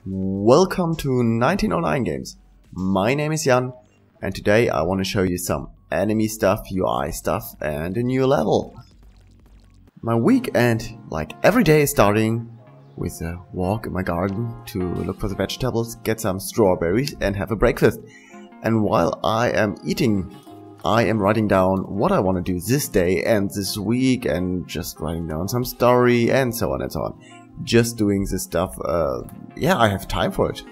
Welcome to 1909 Games. My name is Jan, and today I want to show you some enemy stuff, UI stuff, and a new level. My weekend, like every day, is starting with a walk in my garden to look for the vegetables, get some strawberries, and have a breakfast. And while I am eating, I am writing down what I want to do this day and this week, and just writing down some story, and so on and so on. Just doing this stuff, yeah, I have time for it.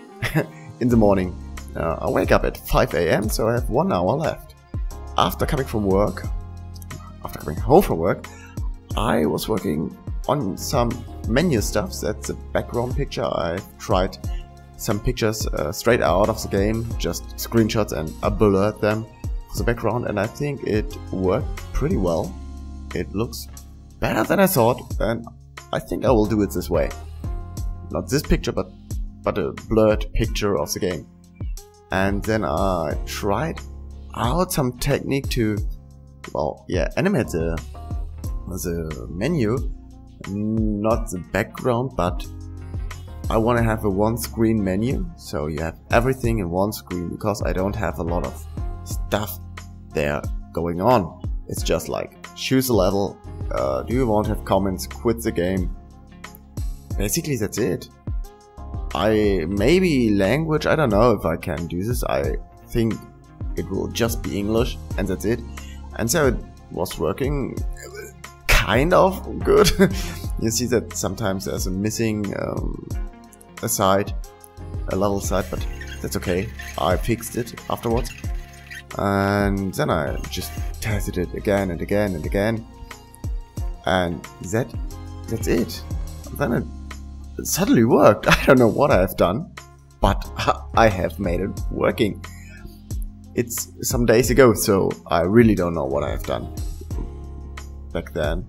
In the morning, I wake up at 5 AM, so I have 1 hour left. After coming home from work, I was working on some menu stuff. That's a background picture. I've tried some pictures straight out of the game, just screenshots, and I blurred them for the background, and I think it worked pretty well. It looks better than I thought, and I think I will do it this way. Not this picture, but a blurred picture of the game. And then I tried out some technique to, well, yeah, animate the menu, not the background, but I want to have a one-screen menu, so you have everything in one screen, because I don't have a lot of stuff there going on. It's just like, choose a level, do you want to have comments, quit the game. Basically that's it. Maybe language, I don't know if I can do this. I think it will just be English, and that's it. And so it was working kind of good. You see that sometimes there's a missing a level side, but that's okay. I fixed it afterwards. And then I just tested it again and again and again. And that's it. And then it suddenly worked. I don't know what I have done, but I have made it working. It's some days ago, so I really don't know what I have done back then.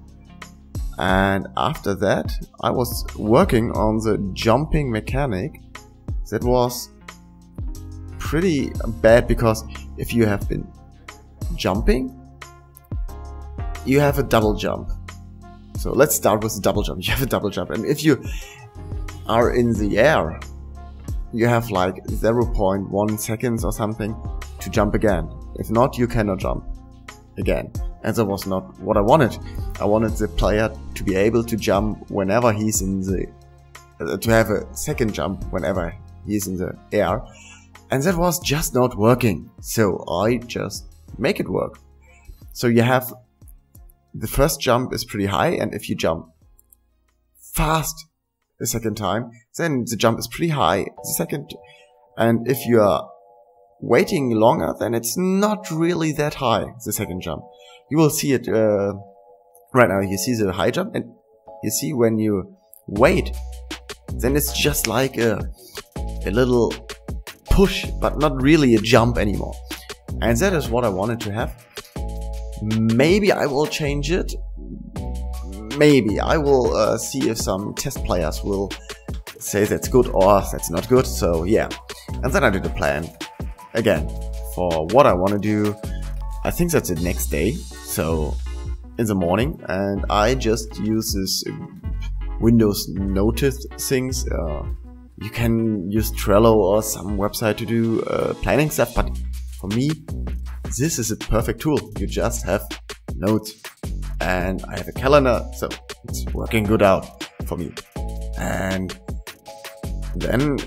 And after that, I was working on the jumping mechanic. That was pretty bad, because if you have been jumping, you have a double jump. So let's start with the double jump. You have a double jump, and if you are in the air, you have like 0.1 seconds or something to jump again. If not, you cannot jump again. And that was not what I wanted. I wanted the player to be able to jump whenever he's in the... to have a second jump whenever he's in the air. And that was just not working. So I just make it work. So you have... the first jump is pretty high, and if you jump fast the second time, then the jump is pretty high the second. And if you are waiting longer, then it's not really that high, the second jump. You will see it right now. You see the high jump, and you see when you wait, then it's just like a little push, but not really a jump anymore. And that is what I wanted to have. Maybe I will change it. Maybe I will see if some test players will say that's good or that's not good. So yeah, and then I did a plan again for what I want to do. I think that's the next day, so in the morning, and I just use this Windows Notice things. You can use Trello or some website to do planning stuff, but for me, this is a perfect tool. You just have notes, and I have a calendar, so it's working good out for me. And then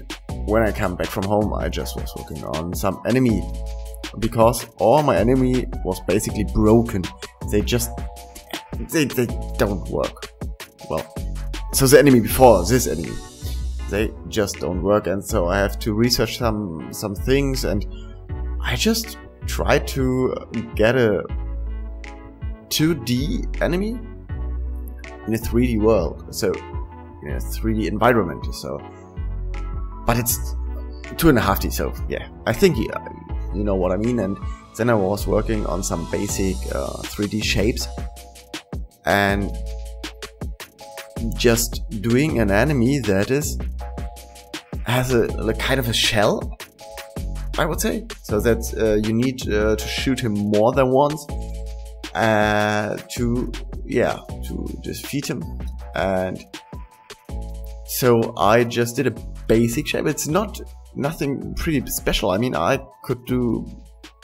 when I come back from home, I just was working on some enemy, because all my enemy was basically broken. They don't work well. So the enemy before this enemy, they just don't work, and so I have to research some things, and I just try to get a 2D enemy in a 3D world, so in a 3D environment. So, but it's 2.5D, so yeah, I think you know what I mean. And then I was working on some basic 3D shapes, and just doing an enemy that has a kind of a shell, I would say, so that you need to shoot him more than once to defeat him. And so I just did a basic shape. It's nothing pretty special. I mean, I could do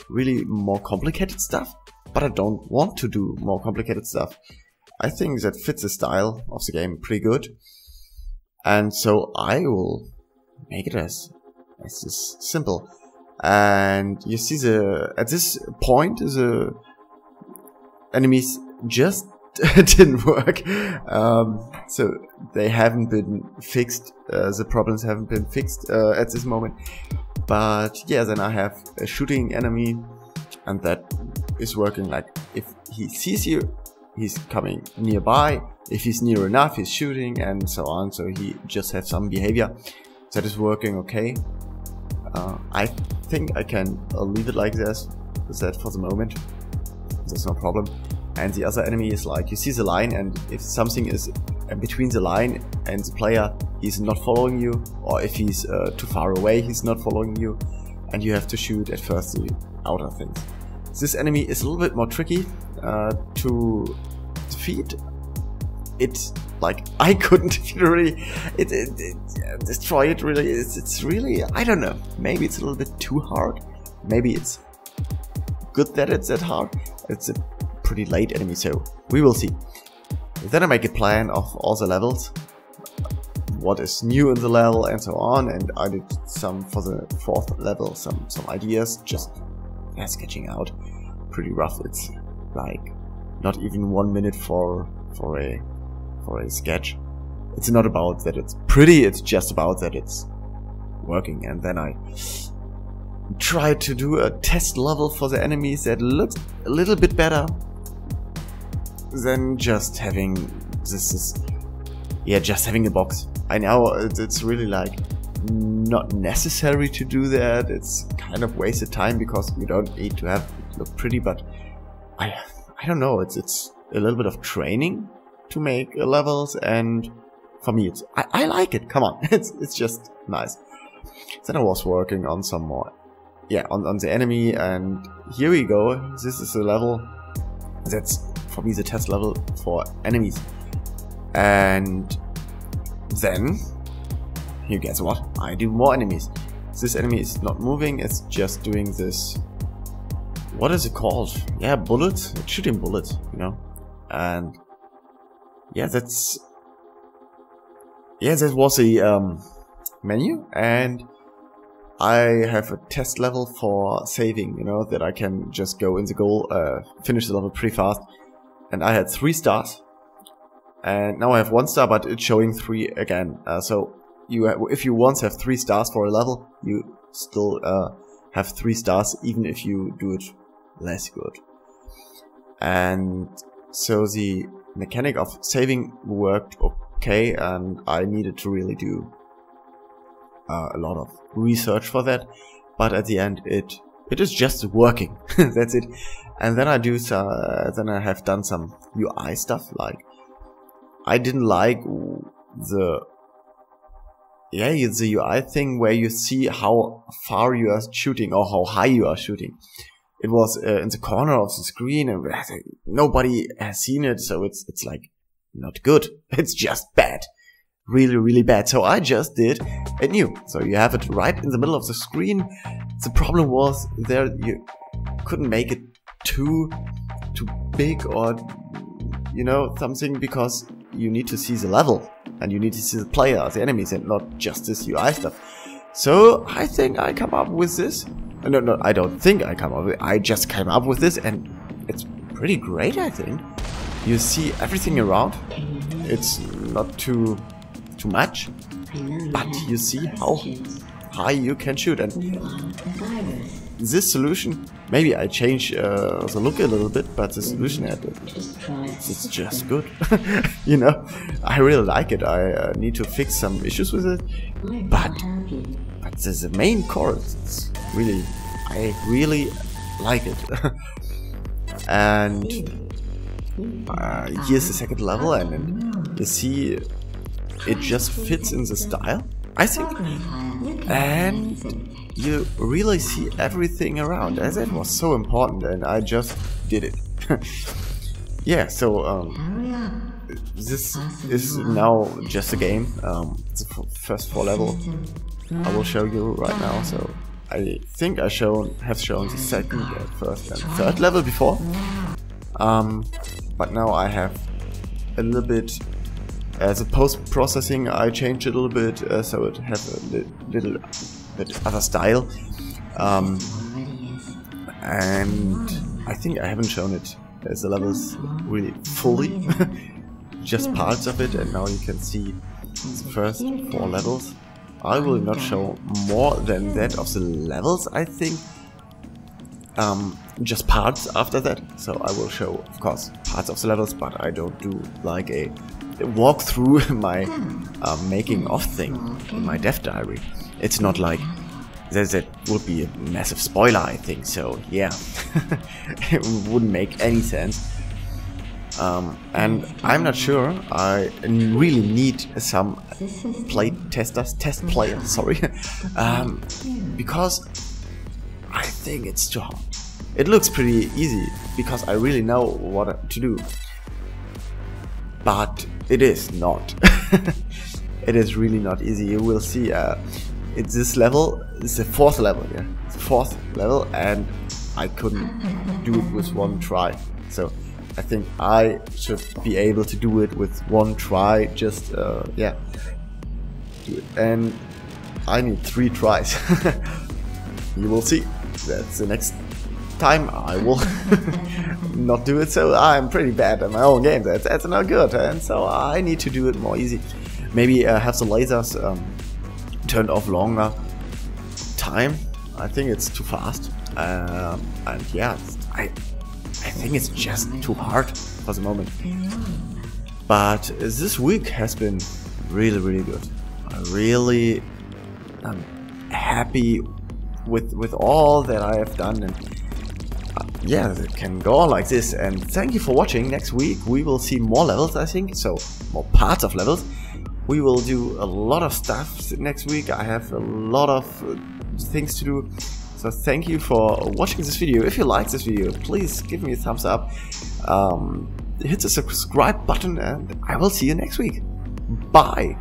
really more complicated stuff, but I don't want to do more complicated stuff. I think that fits the style of the game pretty good, and so I will make it as this simple. And you see at this point the enemies just didn't work, so they haven't been fixed. The problems haven't been fixed at this moment. But yeah, then I have a shooting enemy, and that is working. Like, if he sees you, he's coming nearby. If he's near enough, he's shooting, and so on. So he just has some behavior that is working okay. I think I can leave it like this, that for the moment. There's no problem. And the other enemy is like, you see the line, and if something is between the line and the player, he's not following you, or if he's too far away, he's not following you, and you have to shoot at first the outer things. This enemy is a little bit more tricky to defeat. It's like, I couldn't really destroy it really. It's really, I don't know, maybe it's a little bit too hard, maybe it's good that it's that hard. It's a pretty late enemy, so we will see. Then I make a plan of all the levels, what is new in the level and so on, and I did some for the 4th level, some ideas, just sketching out. Pretty rough. It's like not even 1 minute for a sketch. It's not about that it's pretty, it's just about that it's working. And then I tried to do a test level for the enemies that looks a little bit better than just having just having a box. I know it's really like not necessary to do that. It's kind of wasted time because you don't need to have it look pretty, but I don't know, it's a little bit of training to make levels, and for me I like it. Come on, it's just nice. Then I was working on some more, on the enemy, and here we go. This is a level that's for me the test level for enemies. And then, you guess what? I do more enemies. This enemy is not moving, it's just doing this. What is it called? Yeah, bullets. It's shooting bullets, you know. And yeah, that was a menu, and I have a test level for saving, you know, that I can just go in the goal, finish the level pretty fast. And I had 3 stars, and now I have 1 star, but it's showing 3 again. So if you once have 3 stars for a level, you still have 3 stars, even if you do it less good. And so the mechanic of saving worked okay, and I needed to really do a lot of research for that. But at the end, it is just working. That's it. And then then I have done some UI stuff. Like, I didn't like the UI thing where you see how far you are shooting or how high you are shooting. It was in the corner of the screen, and nobody has seen it, so it's like not good. It's just bad. Really, really bad. So I just did it new. So you have it right in the middle of the screen. The problem was there you couldn't make it too big, or you know, something, because you need to see the level and you need to see the player, the enemies, and not just this UI stuff. So I think I come up with this. No, I don't think I come up with it. I just came up with this, and it's pretty great, I think. You see everything around. It's not too much, but you see how high you can shoot. And this solution, maybe I change the look a little bit, but the solution it's just good. You know, I really like it. I need to fix some issues with it, but the main core, it's really, I really like it. And here's the second level, and you see it just fits in the style, I think, and you really see everything around, as it was so important, and I just did it. Yeah, so this is now just a game. It's the first 4 level I will show you right now. So I think I have shown the second, first, and third level before. But now I have a little bit. As a post-processing, I changed it a little bit so it has a little bit other style. And I think I haven't shown it as the levels really fully, just parts of it, and now you can see the first 4 levels. I will not show more than that of the levels, I think. Just parts after that. So I will show, of course, parts of the levels, but I don't do like a walk through my making of thing in my dev diary. It's not like that would be a massive spoiler, I think. So yeah, it wouldn't make any sense. And I'm not sure. I really need some test players. Sorry, because I think it's too hard. It looks pretty easy because I really know what to do. But it is not. It is really not easy. You will see. It's this level. It's the 4th level. Yeah, it's the 4th level, and I couldn't do it with 1 try. So I think I should be able to do it with 1 try. Just yeah, do it. And I need 3 tries. You will see. That's the next time I will not do it. So I'm pretty bad at my own game. That's not good, and so I need to do it more easy. Maybe have the lasers turned off longer time. I think it's too fast, and yeah, I think it's just too hard for the moment. But this week has been really good. I really am happy with all that I have done, and yeah, it can go on like this. And thank you for watching. Next week we will see more levels, I think, so more parts of levels. We will do a lot of stuff next week. I have a lot of things to do. So thank you for watching this video. If you like this video, please give me a thumbs up. Hit the subscribe button, and I will see you next week. Bye.